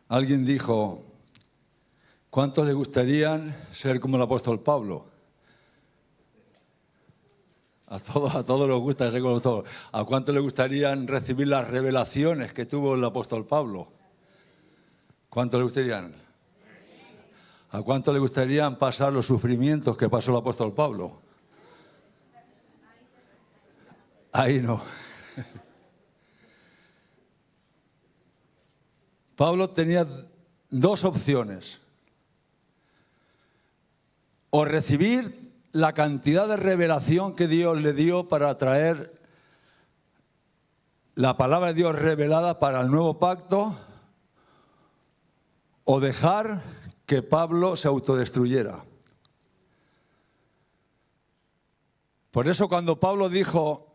Alguien dijo, ¿cuántos le gustarían ser como el apóstol Pablo? A todos les gusta ser como el apóstol. ¿A cuántos le gustarían recibir las revelaciones que tuvo el apóstol Pablo? ¿Cuántos le gustarían? ¿A cuántos le gustarían pasar los sufrimientos que pasó el apóstol Pablo? Ahí no. Pablo tenía dos opciones. O recibir la cantidad de revelación que Dios le dio para traer la palabra de Dios revelada para el nuevo pacto, o dejar que Pablo se autodestruyera. Por eso cuando Pablo dijo,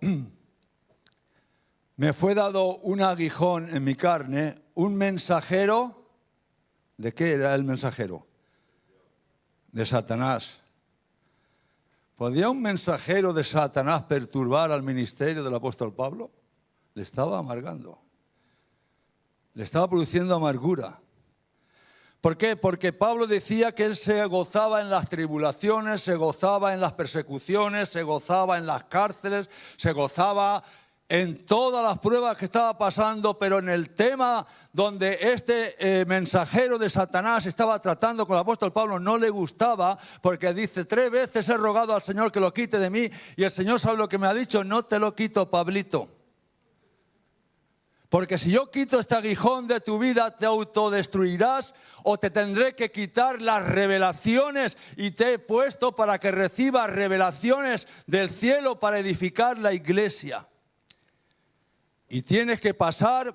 me fue dado un aguijón en mi carne, un mensajero, ¿de qué era el mensajero? De Satanás. ¿Podía un mensajero de Satanás perturbar al ministerio del apóstol Pablo? Le estaba amargando. Le estaba produciendo amargura. ¿Por qué? Porque Pablo decía que él se gozaba en las tribulaciones, se gozaba en las persecuciones, se gozaba en las cárceles, se gozaba en todas las pruebas que estaba pasando, pero en el tema donde este mensajero de Satanás estaba tratando con el apóstol Pablo no le gustaba, porque dice, 3 veces he rogado al Señor que lo quite de mí, y el Señor sabe lo que me ha dicho, no te lo quito, Pablito. Porque si yo quito este aguijón de tu vida, te autodestruirás, o te tendré que quitar las revelaciones, y te he puesto para que recibas revelaciones del cielo para edificar la iglesia. Y tienes que pasar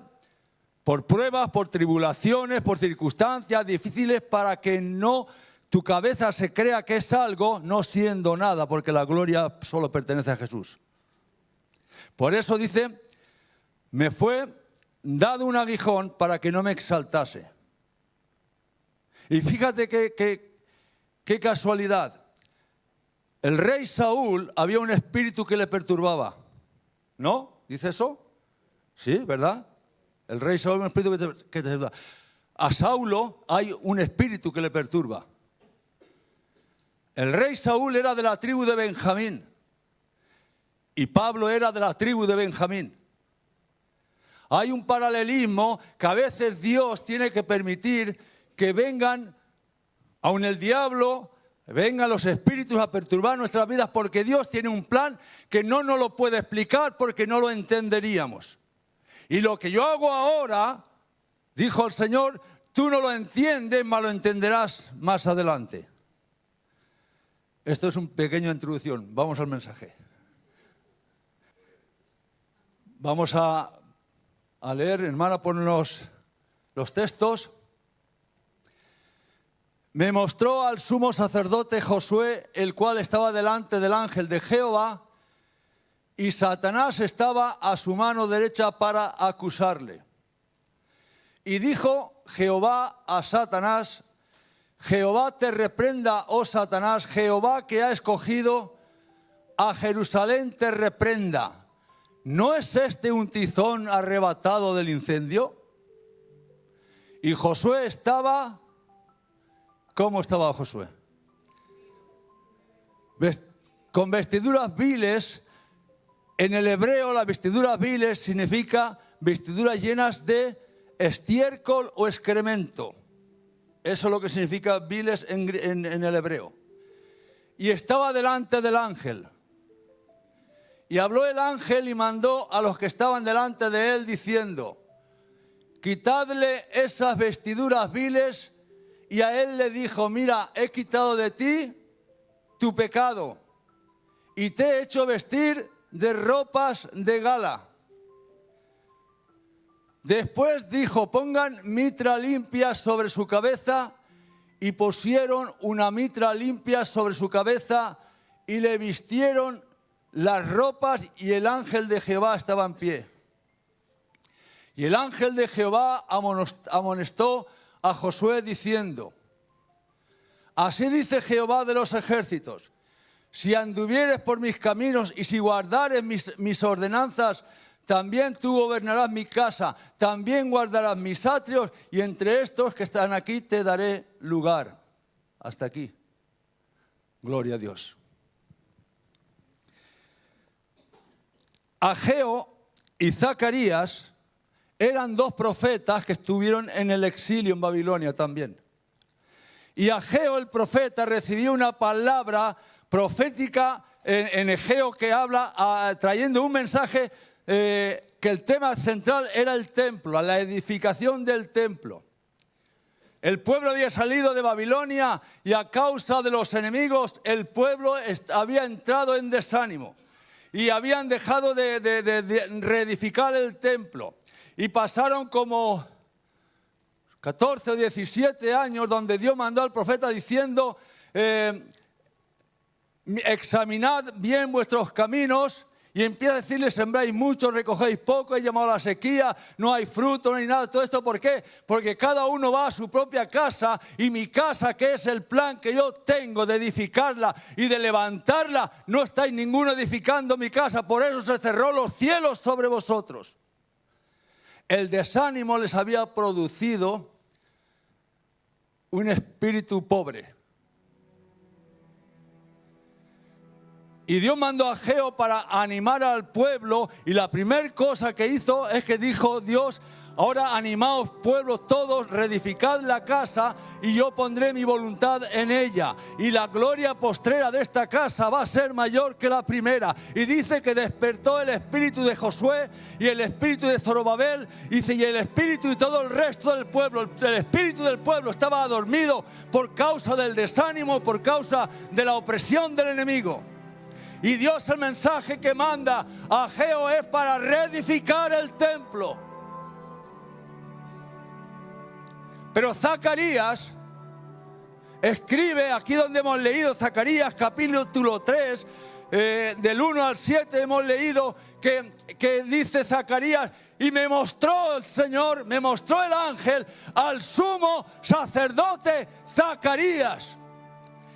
por pruebas, por tribulaciones, por circunstancias difíciles para que no tu cabeza se crea que es algo, no siendo nada, porque la gloria solo pertenece a Jesús. Por eso dice, me fue dado un aguijón para que no me exaltase. Y fíjate qué casualidad. El rey Saúl había un espíritu que le perturbaba. ¿No? ¿Dice eso? Sí, ¿verdad? El rey Saúl es un espíritu que te perturba. A Saulo hay un espíritu que le perturba. El rey Saúl era de la tribu de Benjamín. Y Pablo era de la tribu de Benjamín. Hay un paralelismo que a veces Dios tiene que permitir que vengan, aun el diablo, vengan los espíritus a perturbar nuestras vidas, porque Dios tiene un plan que no nos lo puede explicar porque no lo entenderíamos. Y lo que yo hago ahora, dijo el Señor, tú no lo entiendes, mas lo entenderás más adelante. Esto es una pequeña introducción. Vamos al mensaje. Vamos a leer, hermana, ponnos los textos. Me mostró al sumo sacerdote Josué, el cual estaba delante del ángel de Jehová, y Satanás estaba a su mano derecha para acusarle. Y dijo Jehová a Satanás, Jehová te reprenda, oh Satanás, Jehová que ha escogido a Jerusalén te reprenda. ¿No es este un tizón arrebatado del incendio? Y Josué estaba, ¿cómo estaba Josué? Con vestiduras viles. En el hebreo, las vestiduras viles significa vestiduras llenas de estiércol o excremento. Eso es lo que significa viles en el hebreo. Y estaba delante del ángel. Y habló el ángel y mandó a los que estaban delante de él diciendo, quitadle esas vestiduras viles. Y a él le dijo, mira, he quitado de ti tu pecado y te he hecho vestir de ropas de gala. Después dijo, pongan mitra limpia sobre su cabeza, y pusieron una mitra limpia sobre su cabeza y le vistieron las ropas, y el ángel de Jehová estaba en pie. Y el ángel de Jehová amonestó a Josué diciendo, así dice Jehová de los ejércitos, si anduvieres por mis caminos y si guardares mis ordenanzas, también tú gobernarás mi casa, también guardarás mis atrios, y entre estos que están aquí te daré lugar. Hasta aquí. Gloria a Dios. Ageo y Zacarías eran dos profetas que estuvieron en el exilio en Babilonia también. Y Ageo, el profeta, recibió una palabra profética en Egeo que habla trayendo un mensaje que el tema central era el templo, la edificación del templo. El pueblo había salido de Babilonia y a causa de los enemigos el pueblo había entrado en desánimo y habían dejado de reedificar el templo. Y pasaron como 14 o 17 años donde Dios mandó al profeta diciendo, examinad bien vuestros caminos. Y empieza a decirles, sembráis mucho, recogéis poco, he llamado a la sequía, no hay fruto, no hay nada. ¿Todo esto por qué? Porque cada uno va a su propia casa, y mi casa, que es el plan que yo tengo de edificarla y de levantarla, no estáis ninguno edificando mi casa, por eso se cerró los cielos sobre vosotros. El desánimo les había producido un espíritu pobre. Y Dios mandó a Ageo para animar al pueblo, y la primera cosa que hizo es que dijo Dios, ahora animaos pueblos todos, reedificad la casa y yo pondré mi voluntad en ella. Y la gloria postrera de esta casa va a ser mayor que la primera. Y dice que despertó el espíritu de Josué y el espíritu de Zorobabel, dice, y el espíritu y todo el resto del pueblo. El espíritu del pueblo estaba dormido por causa del desánimo, por causa de la opresión del enemigo. Y Dios, el mensaje que manda a Ageo es para reedificar el templo. Pero Zacarías escribe, aquí donde hemos leído Zacarías capítulo 3, del 1 al 7 hemos leído que dice Zacarías, y me mostró el Señor, me mostró el ángel al sumo sacerdote Zacarías,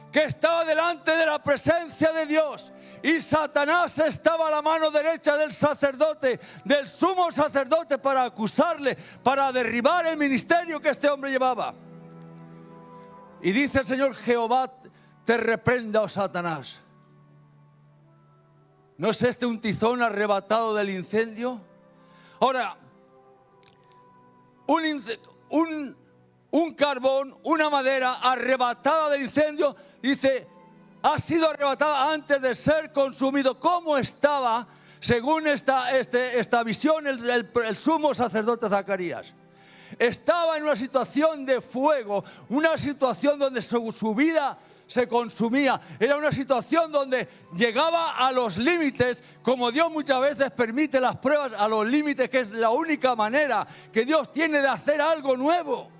que estaba delante de la presencia de Dios. Y Satanás estaba a la mano derecha del sacerdote, del sumo sacerdote, para acusarle, para derribar el ministerio que este hombre llevaba. Y dice el Señor, Jehová te reprenda, oh Satanás. ¿No es este un tizón arrebatado del incendio? Ahora, un carbón, una madera arrebatada del incendio, dice, ha sido arrebatada antes de ser consumido. ¿Cómo estaba, según esta visión, el sumo sacerdote Zacarías? Estaba en una situación de fuego, una situación donde su vida se consumía. Era una situación donde llegaba a los límites, como Dios muchas veces permite las pruebas a los límites, que es la única manera que Dios tiene de hacer algo nuevo.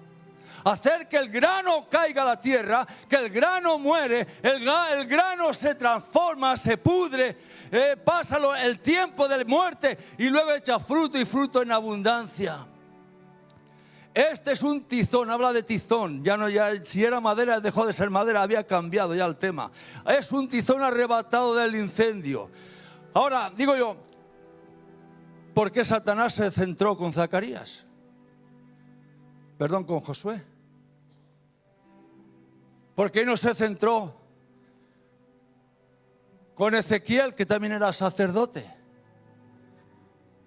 Hacer que el grano caiga a la tierra, que el grano muere, el grano se transforma, se pudre, pasa el tiempo de muerte y luego echa fruto, y fruto en abundancia. Este es un tizón, habla de tizón, ya si era madera dejó de ser madera, había cambiado ya el tema. Es un tizón arrebatado del incendio. Ahora, digo yo, ¿por qué Satanás se centró con Zacarías? Perdón, con Josué. ¿Por qué no se centró con Ezequiel, que también era sacerdote?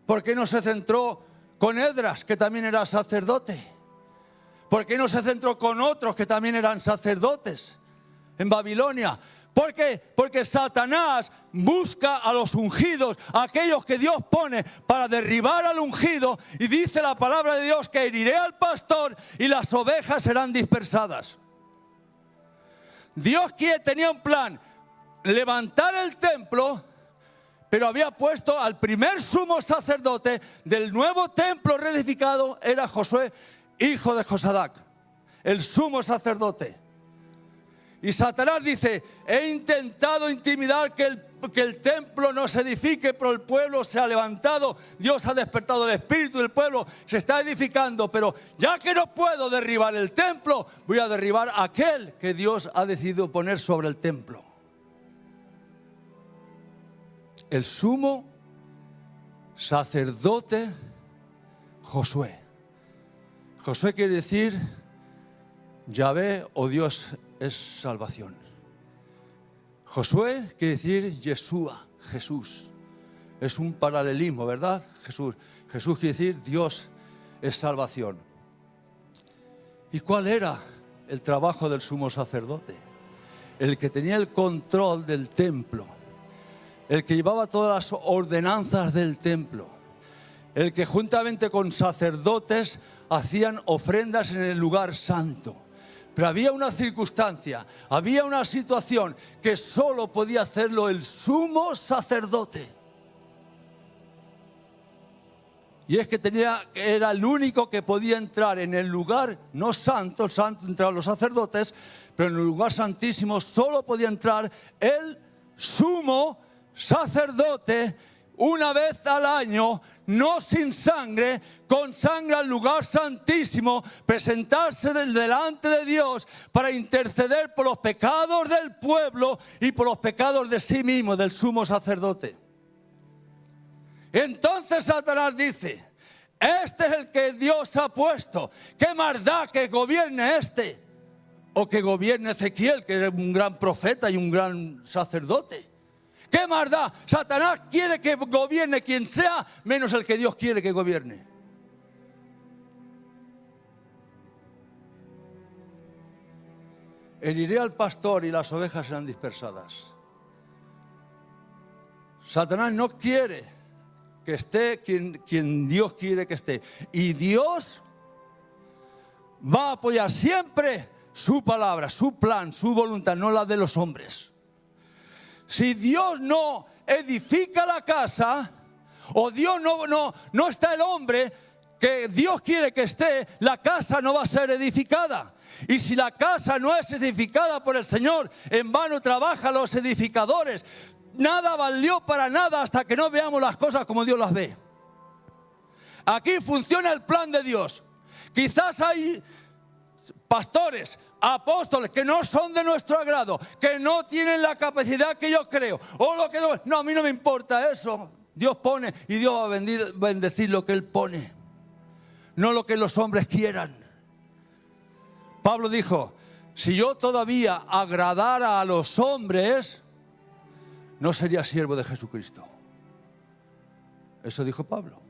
¿Por qué no se centró con Esdras, que también era sacerdote? ¿Por qué no se centró con otros que también eran sacerdotes en Babilonia? ¿Por qué? Porque Satanás busca a los ungidos, a aquellos que Dios pone para derribar al ungido, y dice la palabra de Dios que heriré al pastor y las ovejas serán dispersadas. Dios tenía un plan, levantar el templo, pero había puesto al primer sumo sacerdote del nuevo templo reedificado, era Josué, hijo de Josadac, el sumo sacerdote. Y Satanás dice, he intentado intimidar que el templo no se edifique, pero el pueblo se ha levantado, Dios ha despertado el espíritu del pueblo, se está edificando, pero ya que no puedo derribar el templo, voy a derribar aquel que Dios ha decidido poner sobre el templo. El sumo sacerdote Josué. Josué quiere decir Yahvé o Dios es salvación. Josué quiere decir Yeshua, Jesús. Es un paralelismo, ¿verdad? Jesús quiere decir Dios es salvación. ¿Y cuál era el trabajo del sumo sacerdote? El que tenía el control del templo, el que llevaba todas las ordenanzas del templo, el que juntamente con sacerdotes hacían ofrendas en el lugar santo. Pero había una circunstancia, había una situación que solo podía hacerlo el sumo sacerdote. Y es que era el único que podía entrar en el lugar, no santo, el santo entraban los sacerdotes, pero en el lugar santísimo solo podía entrar el sumo sacerdote una vez al año, no sin sangre, con sangre al lugar santísimo, presentarse delante de Dios para interceder por los pecados del pueblo y por los pecados de sí mismo, del sumo sacerdote. Entonces Satanás dice, este es el que Dios ha puesto, ¿qué más da que gobierne este? O que gobierne Ezequiel, que es un gran profeta y un gran sacerdote. ¿Qué más da? Satanás quiere que gobierne quien sea, menos el que Dios quiere que gobierne. Heriré al pastor y las ovejas serán dispersadas. Satanás no quiere que esté quien Dios quiere que esté. Y Dios va a apoyar siempre su palabra, su plan, su voluntad, no la de los hombres. Si Dios no edifica la casa, o Dios no está el hombre que Dios quiere que esté, la casa no va a ser edificada. Y si la casa no es edificada por el Señor, en vano trabajan los edificadores. Nada valió para nada hasta que no veamos las cosas como Dios las ve. Aquí funciona el plan de Dios. Quizás hay pastores, apóstoles que no son de nuestro agrado, que no tienen la capacidad que yo creo, o lo que no, a mí no me importa eso. Dios pone y Dios va a bendecir lo que Él pone, no lo que los hombres quieran. Pablo dijo, si yo todavía agradara a los hombres, no sería siervo de Jesucristo. Eso dijo Pablo.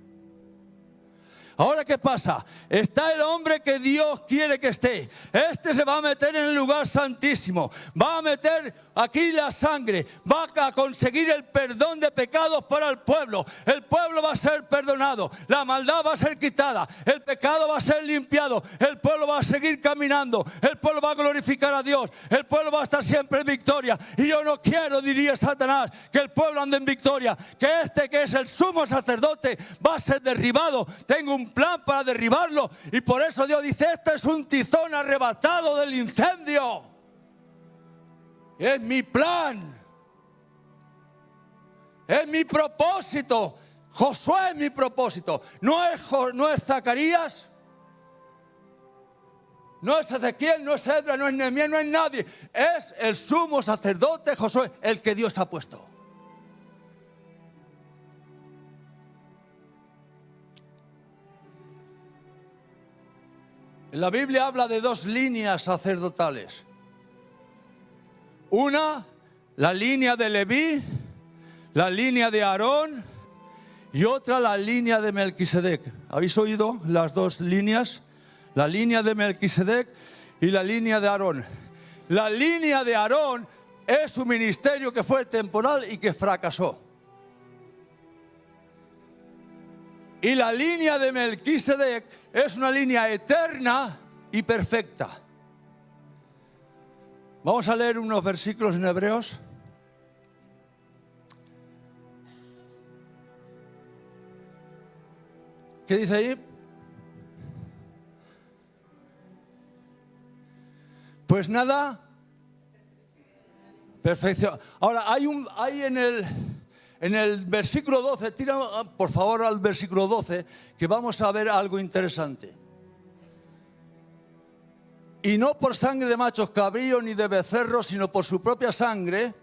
Ahora, ¿qué pasa? Está el hombre que Dios quiere que esté. Este se va a meter en el lugar santísimo. Va a meter aquí la sangre. Va a conseguir el perdón de pecados para el pueblo. El pueblo va a ser perdonado. La maldad va a ser quitada. El pecado va a ser limpiado. El pueblo va a seguir caminando. El pueblo va a glorificar a Dios. El pueblo va a estar siempre en victoria. Y yo no quiero, diría Satanás, que el pueblo ande en victoria. Que este que es el sumo sacerdote va a ser derribado. Tengo un plan para derribarlo, y por eso Dios dice, este es un tizón arrebatado del incendio. Es mi plan, es mi propósito. Josué es mi propósito. No es Zacarías, no es Ezequiel, no es Edra, no es Nehemías, no es nadie. Es el sumo sacerdote Josué, el que Dios ha puesto. La Biblia habla de dos líneas sacerdotales. Una, la línea de Leví, la línea de Aarón, y otra, la línea de Melquisedec. ¿Habéis oído las dos líneas? La línea de Melquisedec y la línea de Aarón. La línea de Aarón es un ministerio que fue temporal y que fracasó. Y la línea de Melquisedec es una línea eterna y perfecta. Vamos a leer unos versículos en Hebreos. ¿Qué dice ahí? Pues nada, perfección. Ahora, hay en el versículo 12, tira por favor al versículo 12, que vamos a ver algo interesante. Y no por sangre de machos cabríos ni de becerros, sino por su propia sangre.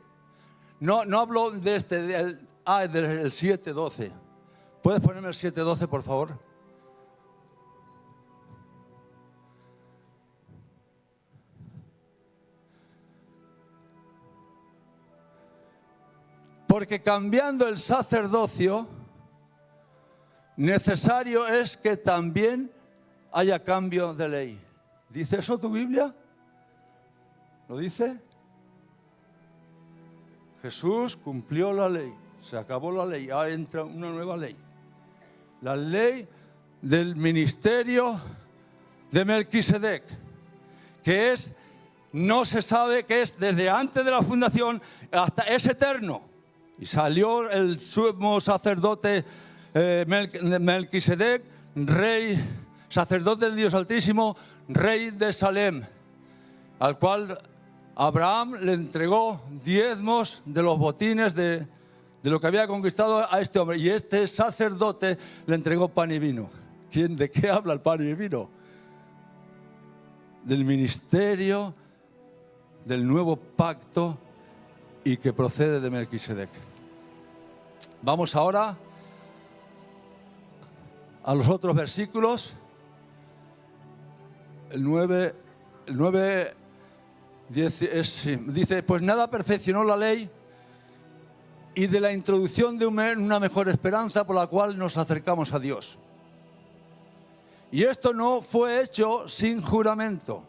No hablo de del 7:12. ¿Puedes ponerme el 7:12, por favor? Porque cambiando el sacerdocio, necesario es que también haya cambio de ley. ¿Dice eso tu Biblia? ¿Lo dice? Jesús cumplió la ley, se acabó la ley, ahora entra una nueva ley. La ley del ministerio de Melquisedec, que es, no se sabe qué es, desde antes de la fundación hasta es eterno. Y salió el sumo sacerdote Melquisedec, rey, sacerdote del Dios Altísimo, rey de Salem, al cual Abraham le entregó diezmos de los botines de lo que había conquistado a este hombre. Y este sacerdote le entregó pan y vino. ¿De qué habla el pan y el vino? Del ministerio del nuevo pacto y que procede de Melquisedec. Vamos ahora a los otros versículos. El 9 dice, pues nada perfeccionó la ley y de la introducción de una mejor esperanza por la cual nos acercamos a Dios. Y esto no fue hecho sin juramento,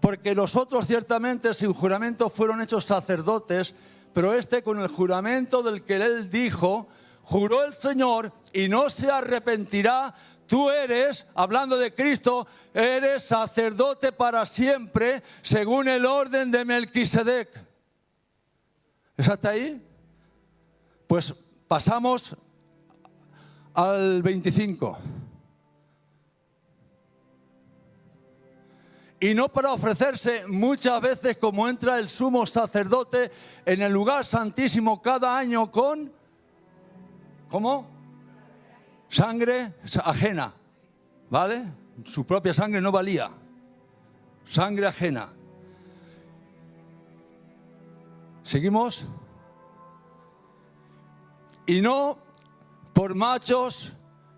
porque los otros ciertamente sin juramento fueron hechos sacerdotes, pero este con el juramento del que él dijo, juró el Señor y no se arrepentirá. Tú eres, hablando de Cristo, eres sacerdote para siempre, según el orden de Melquisedec. ¿Es hasta ahí? Pues pasamos al 25. Y no para ofrecerse muchas veces como entra el sumo sacerdote en el lugar santísimo cada año con, ¿cómo? Sangre ajena, ¿vale? Su propia sangre no valía. Sangre ajena. ¿Seguimos? Y no por machos,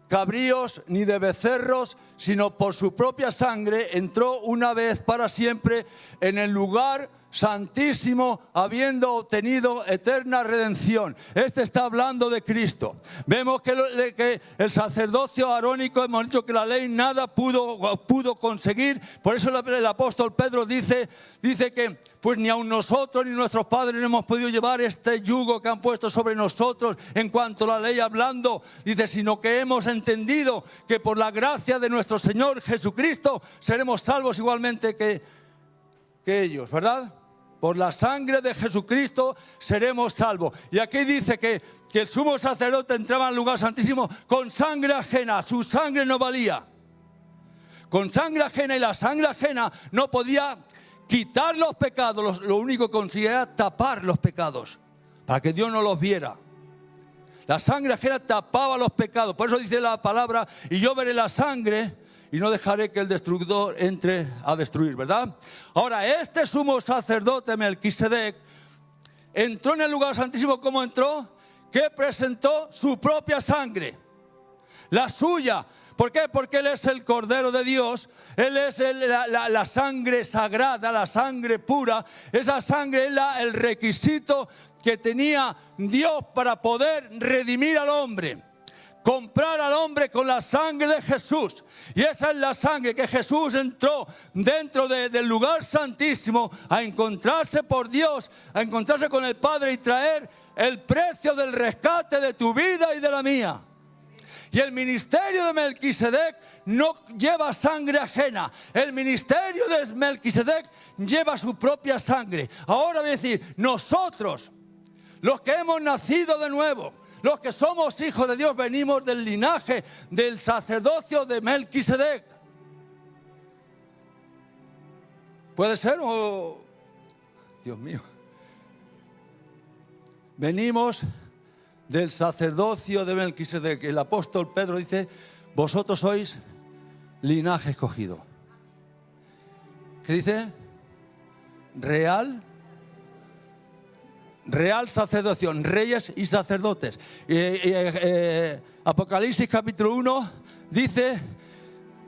cabríos, ni de becerros, sino por su propia sangre entró una vez para siempre en el lugar santísimo, habiendo obtenido eterna redención. Este está hablando de Cristo. Vemos que el sacerdocio arónico, hemos dicho que la ley nada pudo conseguir. Por eso el apóstol Pedro dice que pues ni aun nosotros ni nuestros padres no hemos podido llevar este yugo que han puesto sobre nosotros en cuanto a la ley hablando. Dice, sino que hemos entendido que por la gracia de nuestro Señor Jesucristo seremos salvos igualmente que ellos, ¿verdad? Por la sangre de Jesucristo seremos salvos. Y aquí dice que el sumo sacerdote entraba al lugar santísimo con sangre ajena. Su sangre no valía. Con sangre ajena, y la sangre ajena no podía quitar los pecados. Lo único que conseguía era tapar los pecados para que Dios no los viera. La sangre ajena tapaba los pecados. Por eso dice la palabra, y yo veré la sangre y no dejaré que el destructor entre a destruir, ¿verdad? Ahora, este sumo sacerdote Melquisedec entró en el lugar santísimo. ¿Cómo entró? Que presentó su propia sangre, la suya. ¿Por qué? Porque Él es el Cordero de Dios. Él es la sangre sagrada, la sangre pura. Esa sangre es el requisito que tenía Dios para poder redimir al hombre. Comprar al hombre con la sangre de Jesús. Y esa es la sangre que Jesús entró dentro del lugar santísimo a encontrarse por Dios, a encontrarse con el Padre y traer el precio del rescate de tu vida y de la mía. Y el ministerio de Melquisedec no lleva sangre ajena. El ministerio de Melquisedec lleva su propia sangre. Ahora voy a decir, nosotros, los que hemos nacido de nuevo, los que somos hijos de Dios, venimos del linaje del sacerdocio de Melquisedec. ¿Puede ser o...? Dios mío. Venimos del sacerdocio de Melquisedec. El apóstol Pedro dice, vosotros sois linaje escogido. ¿Qué dice? Real real sacerdocio, reyes y sacerdotes. Apocalipsis capítulo 1 dice,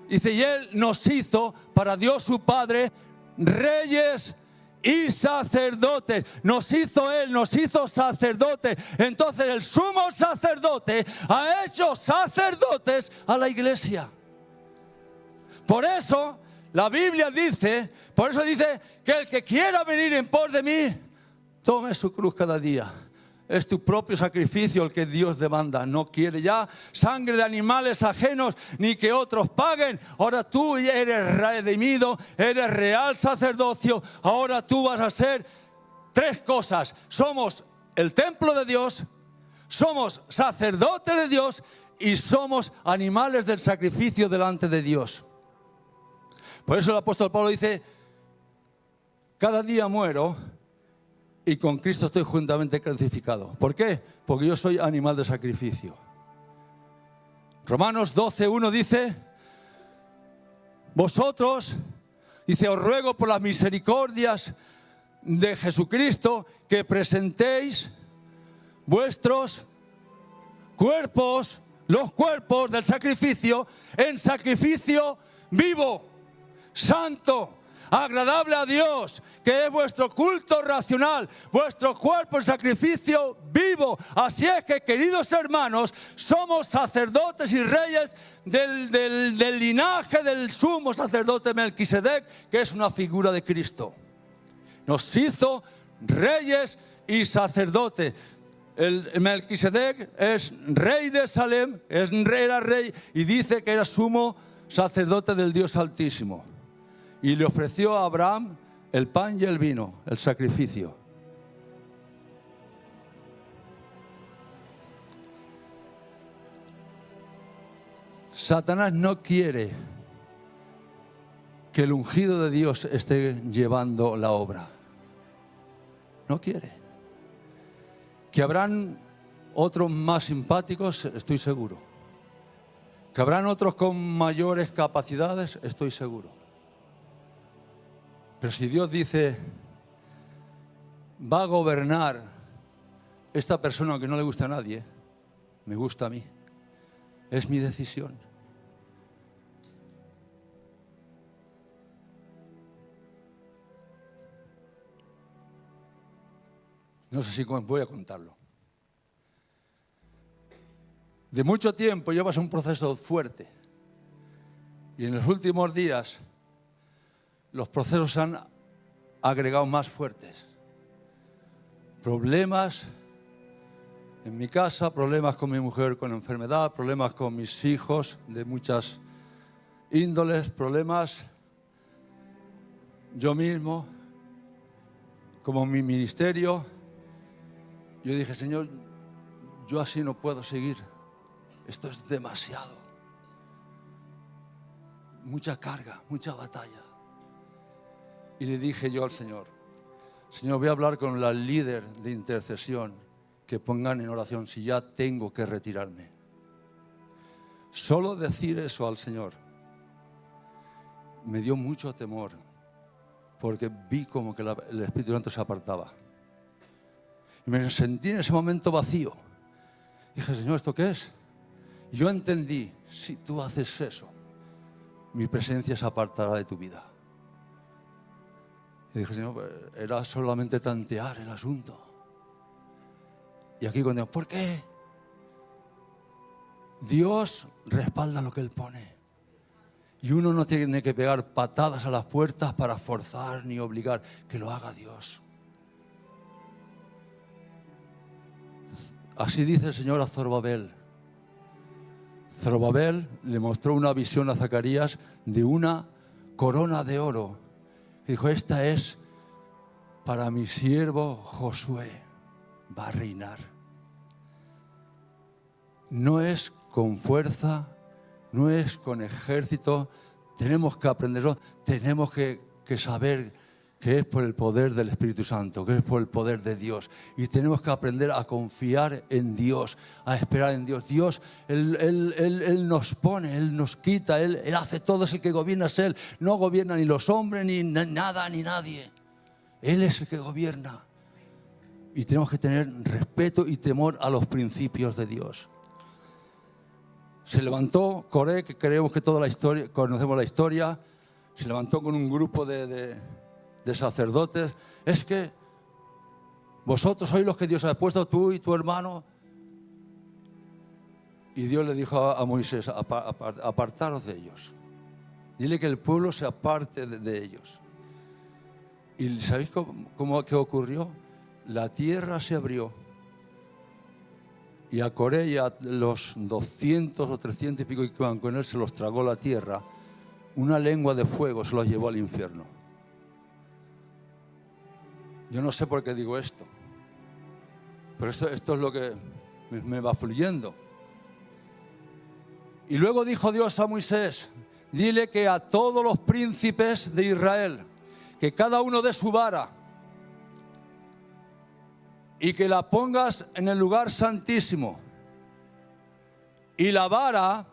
y Él nos hizo para Dios su Padre reyes y sacerdotes. Nos hizo Él, nos hizo sacerdotes. Entonces el sumo sacerdote ha hecho sacerdotes a la iglesia. Por eso la Biblia dice, que el que quiera venir en pos de mí, tome su cruz cada día. Es tu propio sacrificio el que Dios demanda. No quiere ya sangre de animales ajenos ni que otros paguen. Ahora tú eres redimido, eres real sacerdocio. Ahora tú vas a ser 3 cosas. Somos el templo de Dios, somos sacerdotes de Dios y somos animales del sacrificio delante de Dios. Por eso el apóstol Pablo dice, cada día muero y con Cristo estoy juntamente crucificado. ¿Por qué? Porque yo soy animal de sacrificio. Romanos 12:1 dice, vosotros, dice, os ruego por las misericordias de Jesucristo que presentéis vuestros cuerpos, los cuerpos del sacrificio, en sacrificio vivo, santo, agradable a Dios, que es vuestro culto racional, vuestro cuerpo en sacrificio vivo. Así es que, queridos hermanos, somos sacerdotes y reyes del linaje del sumo sacerdote Melquisedec, que es una figura de Cristo. Nos hizo reyes y sacerdotes. El Melquisedec es rey de Salem, era rey y dice que era sumo sacerdote del Dios Altísimo. Y le ofreció a Abraham el pan y el vino, el sacrificio. Satanás no quiere que el ungido de Dios esté llevando la obra. No quiere. Que habrán otros más simpáticos, estoy seguro. Que habrán otros con mayores capacidades, estoy seguro. Pero si Dios dice, va a gobernar esta persona que no le gusta a nadie, me gusta a mí. Es mi decisión. No sé si voy a contarlo. De mucho tiempo llevas un proceso fuerte. Y en los últimos días los procesos se han agregado más fuertes. Problemas en mi casa, problemas con mi mujer con enfermedad, problemas con mis hijos de muchas índoles, problemas yo mismo, como mi ministerio. Yo dije, Señor, yo así no puedo seguir. Esto es demasiado. Mucha carga, mucha batalla. Y le dije yo al Señor, Señor, voy a hablar con la líder de intercesión que pongan en oración si ya tengo que retirarme. Solo decir eso al Señor me dio mucho temor, porque vi como que el Espíritu Santo se apartaba. Y me sentí en ese momento vacío. Dije, Señor, ¿esto qué es? Y yo entendí, si tú haces eso, mi presencia se apartará de tu vida. Y dije, Señor, era solamente tantear el asunto. Y aquí cuando digo, ¿por qué? Dios respalda lo que Él pone. Y uno no tiene que pegar patadas a las puertas para forzar ni obligar, que lo haga Dios. Así dice el Señor a Zorobabel. Zorobabel le mostró una visión a Zacarías de una corona de oro. Y dijo, esta es para mi siervo Josué, va a reinar. No es con fuerza, no es con ejército, tenemos que aprenderlo, tenemos que saber que es por el poder del Espíritu Santo, que es por el poder de Dios. Y tenemos que aprender a confiar en Dios, a esperar en Dios. Dios, Él nos pone, Él nos quita, Él hace todo, es el que gobierna, es Él. No gobierna ni los hombres, ni nada, ni nadie. Él es el que gobierna. Y tenemos que tener respeto y temor a los principios de Dios. Se levantó Coré, que creemos que toda la historia, conocemos la historia, se levantó con un grupo de sacerdotes. Es que vosotros sois los que Dios ha puesto, tú y tu hermano. Y Dios le dijo a Moisés, apartaros de ellos. Dile que el pueblo se aparte de ellos. ¿Y sabéis qué ocurrió? La tierra se abrió. Y a Coré y a los 200 o 300 y pico que iban con él se los tragó la tierra. Una lengua de fuego se los llevó al infierno. Yo no sé por qué digo esto. Pero esto es lo que me va fluyendo. Y luego dijo Dios a Moisés, dile que a todos los príncipes de Israel, que cada uno dé su vara, y que la pongas en el lugar santísimo. Y la vara,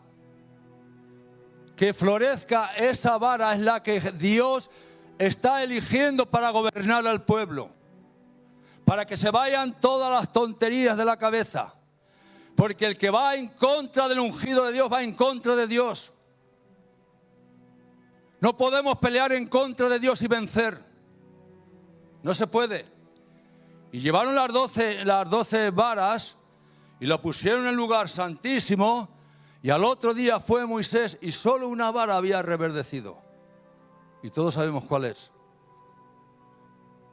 que florezca esa vara, es la que Dios está eligiendo para gobernar al pueblo. Para que se vayan todas las tonterías de la cabeza. Porque el que va en contra del ungido de Dios, va en contra de Dios. No podemos pelear en contra de Dios y vencer. No se puede. Y llevaron las 12 varas y lo pusieron en el lugar santísimo. Y al otro día fue Moisés y solo una vara había reverdecido. Y todos sabemos cuál es.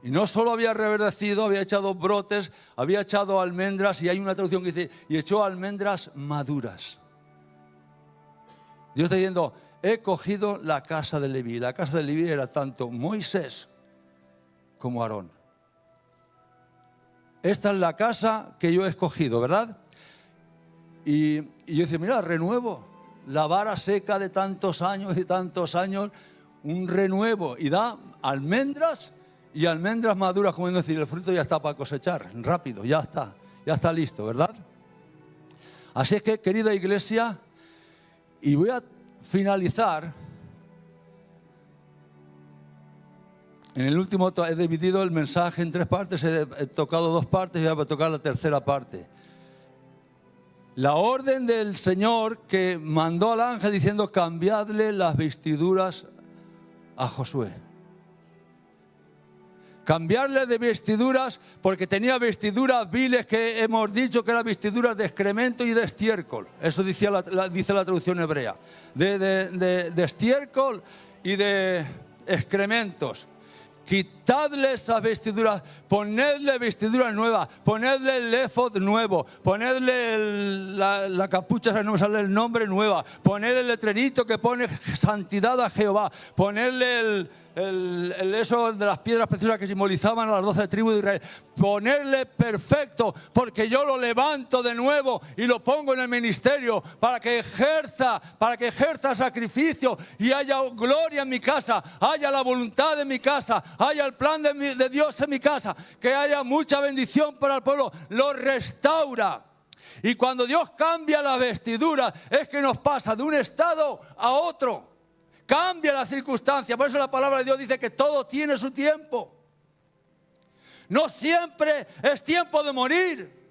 Y no solo había reverdecido, había echado brotes, había echado almendras. Y hay una traducción que dice, y echó almendras maduras. Dios está diciendo, he cogido la casa de Leví. La casa de Leví era tanto Moisés como Aarón. Esta es la casa que yo he escogido, ¿verdad? Y yo decía, mira, renuevo. La vara seca de tantos años y tantos años, un renuevo. Y da almendras y almendras maduras, como decir, el fruto ya está para cosechar. Rápido, ya está listo, ¿verdad? Así es que, querida iglesia, y voy a finalizar. En el último he dividido el mensaje en 3 partes, he tocado 2 partes y voy a tocar la tercera parte. La orden del Señor que mandó al ángel diciendo, cambiadle las vestiduras a Josué. Cambiarle de vestiduras porque tenía vestiduras viles que hemos dicho que eran vestiduras de excremento y de estiércol. Eso dice la traducción hebrea. De estiércol y de excrementos. Quitadle esas vestiduras, ponedle vestiduras nuevas, ponedle el éfod nuevo, ponedle la capucha, no me sale el nombre, nueva, ponedle el letrerito que pone santidad a Jehová, ponedle eso de las piedras preciosas que simbolizaban a las 12 tribus de Israel, ponerle perfecto, porque yo lo levanto de nuevo y lo pongo en el ministerio para que ejerza sacrificio y haya gloria en mi casa, haya la voluntad de mi casa, haya el plan de Dios en mi casa, que haya mucha bendición para el pueblo, lo restaura. Y cuando Dios cambia la vestidura es que nos pasa de un estado a otro. Cambia la circunstancia. Por eso la palabra de Dios dice que todo tiene su tiempo. No siempre es tiempo de morir.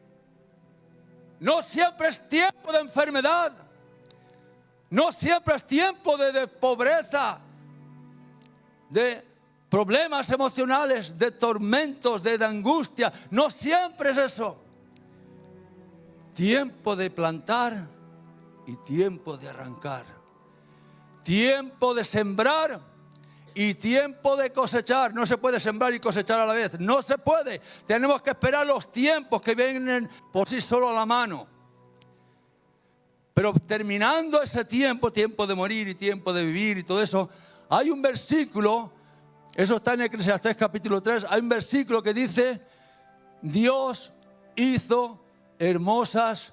No siempre es tiempo de enfermedad. No siempre es tiempo de pobreza, de problemas emocionales, de tormentos, de angustia. No siempre es eso. Tiempo de plantar y tiempo de arrancar. Tiempo de sembrar y tiempo de cosechar. No se puede sembrar y cosechar a la vez. No se puede. Tenemos que esperar los tiempos que vienen por sí solo a la mano. Pero terminando ese tiempo, tiempo de morir y tiempo de vivir y todo eso, hay un versículo, eso está en Eclesiastés capítulo 3, hay un versículo que dice, Dios hizo hermosas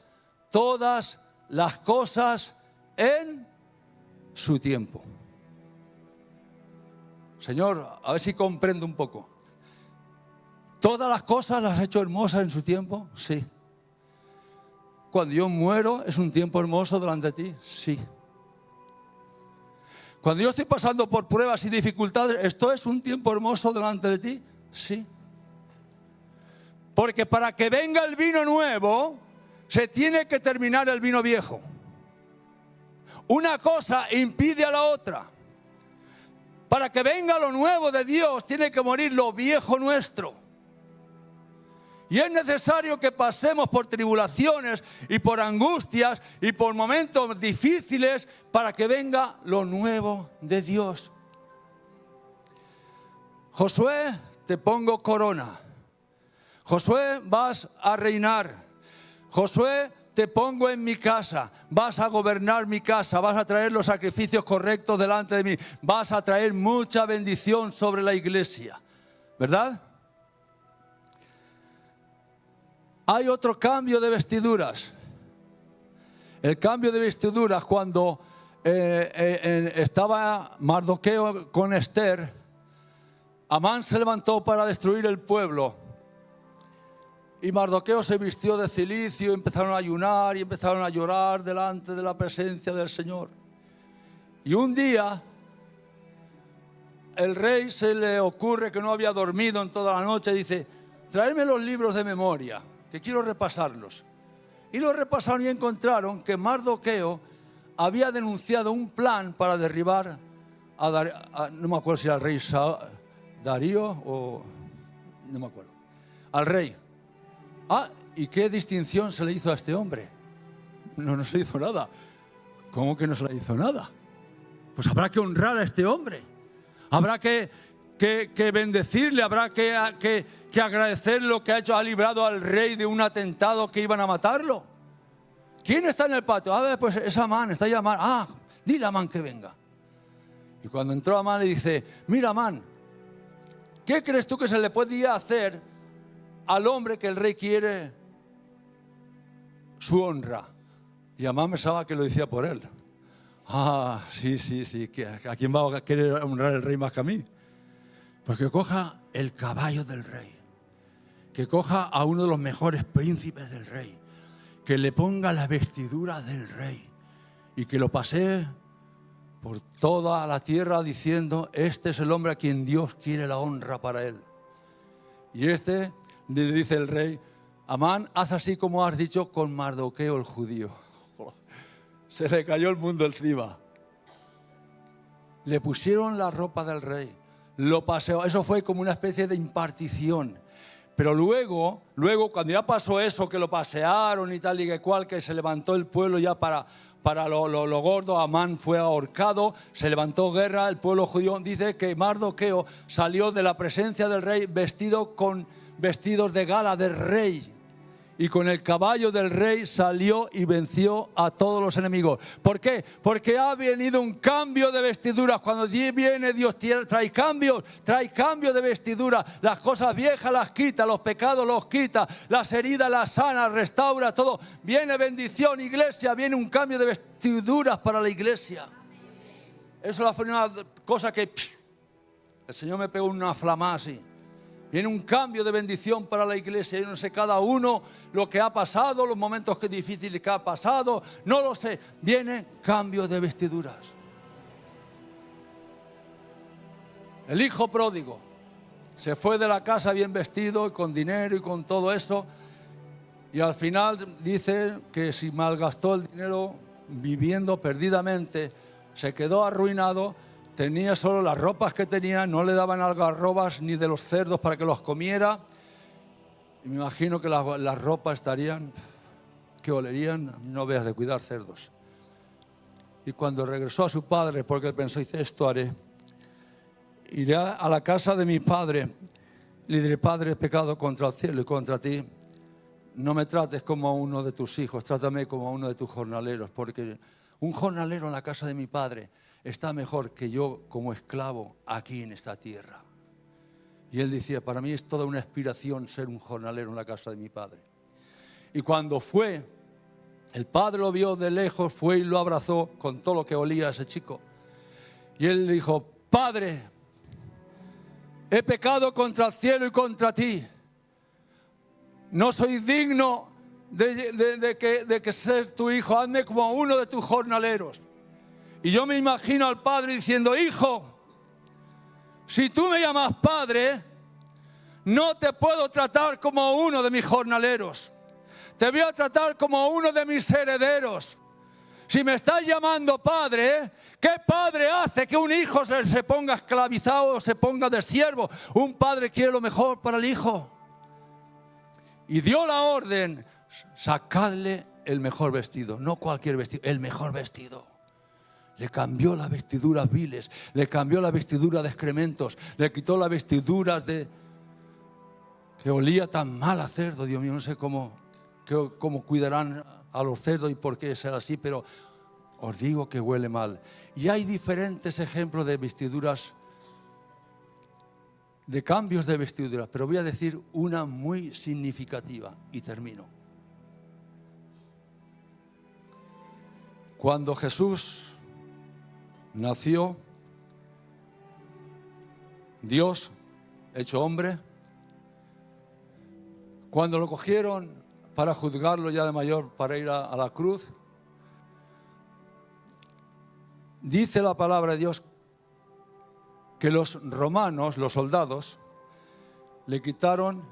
todas las cosas en su tiempo. Señor, a ver si comprendo un poco. ¿Todas las cosas las has hecho hermosas en su tiempo? Sí. Cuando yo muero, ¿es un tiempo hermoso delante de ti? Sí. Cuando yo estoy pasando por pruebas y dificultades, ¿esto es un tiempo hermoso delante de ti? Sí. Porque para que venga el vino nuevo, se tiene que terminar el vino viejo. Una cosa impide a la otra. Para que venga lo nuevo de Dios, tiene que morir lo viejo nuestro. Y es necesario que pasemos por tribulaciones y por angustias y por momentos difíciles para que venga lo nuevo de Dios. Josué, te pongo corona. Josué, vas a reinar. Josué, te pongo en mi casa. Vas a gobernar mi casa. Vas a traer los sacrificios correctos delante de mí. Vas a traer mucha bendición sobre la iglesia. ¿Verdad? Hay otro cambio de vestiduras. El cambio de vestiduras cuando estaba Mardoqueo con Esther, Amán se levantó para destruir el pueblo. Y Mardoqueo se vistió de cilicio, y empezaron a ayunar y empezaron a llorar delante de la presencia del Señor. Y un día, el rey se le ocurre que no había dormido en toda la noche, dice, tráeme los libros de memoria, que quiero repasarlos. Y los repasaron y encontraron que Mardoqueo había denunciado un plan para derribar no me acuerdo si era el rey Darío o no me acuerdo, al rey. ¿Y qué distinción se le hizo a este hombre? No se le hizo nada. ¿Cómo que no se le hizo nada? Pues habrá que honrar a este hombre. Habrá que bendecirle, habrá que agradecer lo que ha hecho. Ha librado al rey de un atentado que iban a matarlo. ¿Quién está en el patio? A ver, pues es Amán, está ahí Amán. Dile a Amán que venga. Y cuando entró Amán le dice, mira Amán, ¿qué crees tú que se le podía hacer al hombre que el rey quiere su honra? Y Amán pensaba que lo decía por él. Sí, ¿a quién va a querer honrar el rey más que a mí? Pues que coja el caballo del rey, que coja a uno de los mejores príncipes del rey, que le ponga la vestidura del rey y que lo pasee por toda la tierra diciendo, este es el hombre a quien Dios quiere la honra para él. Y le dice el rey, Amán, haz así como has dicho con Mardoqueo el judío. Se le cayó el mundo encima. Le pusieron la ropa del rey, lo paseó. Eso fue como una especie de impartición. Pero luego cuando ya pasó eso, que lo pasearon y tal y que cual, que se levantó el pueblo ya para lo gordo, Amán fue ahorcado, se levantó guerra, el pueblo judío. Dice que Mardoqueo salió de la presencia del rey vestido con vestidos de gala del rey. Y con el caballo del rey salió y venció a todos los enemigos. ¿Por qué? Porque ha venido un cambio de vestiduras. Cuando viene Dios trae cambios de vestiduras. Las cosas viejas las quita, los pecados los quita, las heridas las sana, restaura todo. Viene bendición, iglesia, viene un cambio de vestiduras para la iglesia. Eso fue una cosa que el Señor me pegó una flama así. Viene un cambio de bendición para la iglesia. Yo no sé cada uno lo que ha pasado, los momentos difíciles que ha pasado. No lo sé. Viene cambio de vestiduras. El hijo pródigo se fue de la casa bien vestido y con dinero y con todo eso. Y al final dice que si malgastó el dinero viviendo perdidamente, se quedó arruinado. Tenía solo las ropas que tenía, no le daban algarrobas ni de los cerdos para que los comiera. Y me imagino que las ropas estarían, que olerían, no veas de cuidar cerdos. Y cuando regresó a su padre, porque él pensó, dice, esto haré. Iré a la casa de mi padre, le diré, Padre, he pecado contra el cielo y contra ti. No me trates como a uno de tus hijos, trátame como a uno de tus jornaleros, porque un jornalero en la casa de mi padre está mejor que yo como esclavo aquí en esta tierra. Y él decía, para mí es toda una aspiración ser un jornalero en la casa de mi padre. Y cuando fue, el padre lo vio de lejos, fue y lo abrazó con todo lo que olía a ese chico. Y él le dijo, Padre, he pecado contra el cielo y contra ti. No soy digno de que seas tu hijo, hazme como uno de tus jornaleros. Y yo me imagino al padre diciendo, hijo, si tú me llamas padre, no te puedo tratar como uno de mis jornaleros. Te voy a tratar como uno de mis herederos. Si me estás llamando padre, ¿qué padre hace que un hijo se ponga esclavizado o se ponga de siervo? Un padre quiere lo mejor para el hijo. Y dio la orden, sacadle el mejor vestido, no cualquier vestido, el mejor vestido. Le cambió las vestiduras viles, le cambió la vestidura de excrementos, le quitó las vestiduras de que olía tan mal a cerdo. Dios mío, no sé cómo cuidarán a los cerdos y por qué será así, pero os digo que huele mal. Y hay diferentes ejemplos de vestiduras, de cambios de vestiduras, pero voy a decir una muy significativa y termino. Cuando Jesús nació, Dios hecho hombre, cuando lo cogieron para juzgarlo ya de mayor, para ir a la cruz, dice la palabra de Dios que los romanos, los soldados, le quitaron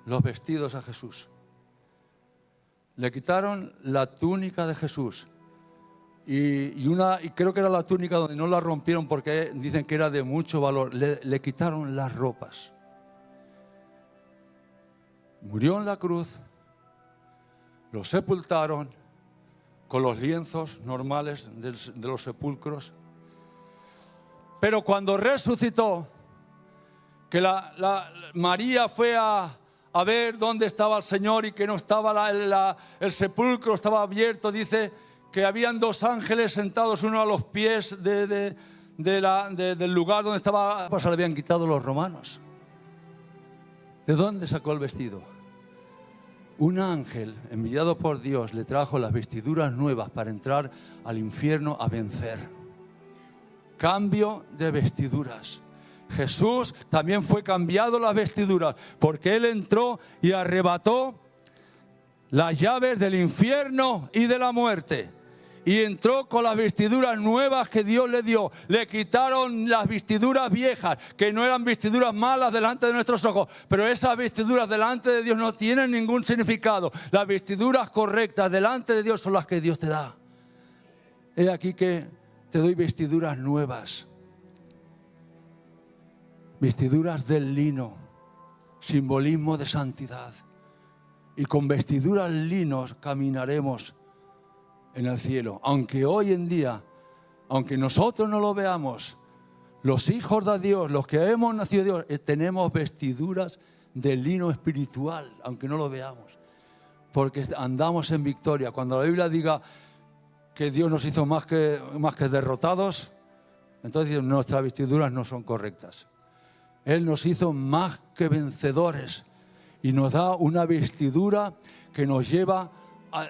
los vestidos a Jesús. Le quitaron la túnica de Jesús. Y creo que era la túnica donde no la rompieron porque dicen que era de mucho valor. Le quitaron las ropas. Murió en la cruz, lo sepultaron con los lienzos normales de los sepulcros. Pero cuando resucitó, que María fue a ver dónde estaba el Señor y que no estaba el sepulcro, estaba abierto, dice que habían dos ángeles sentados, uno a los pies del lugar donde estaba, pues le habían quitado los romanos. ¿De dónde sacó el vestido? Un ángel enviado por Dios le trajo las vestiduras nuevas para entrar al infierno a vencer. Cambio de vestiduras. Jesús también fue cambiado las vestiduras porque Él entró y arrebató las llaves del infierno y de la muerte. Y entró con las vestiduras nuevas que Dios le dio. Le quitaron las vestiduras viejas, que no eran vestiduras malas delante de nuestros ojos. Pero esas vestiduras delante de Dios no tienen ningún significado. Las vestiduras correctas delante de Dios son las que Dios te da. He aquí que te doy vestiduras nuevas. Vestiduras del lino, simbolismo de santidad. Y con vestiduras linos caminaremos en el cielo. Aunque hoy en día, aunque nosotros no lo veamos, los hijos de Dios, los que hemos nacido de Dios, tenemos vestiduras de lino espiritual, aunque no lo veamos. Porque andamos en victoria. Cuando la Biblia diga que Dios nos hizo más que derrotados, entonces nuestras vestiduras no son correctas. Él nos hizo más que vencedores y nos da una vestidura que nos lleva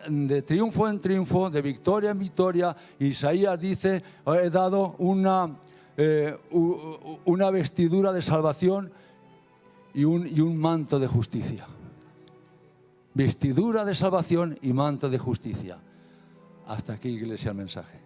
de triunfo en triunfo, de victoria en victoria. Isaías dice, he dado una vestidura de salvación y un manto de justicia. Vestidura de salvación y manto de justicia. Hasta aquí, iglesia, el mensaje.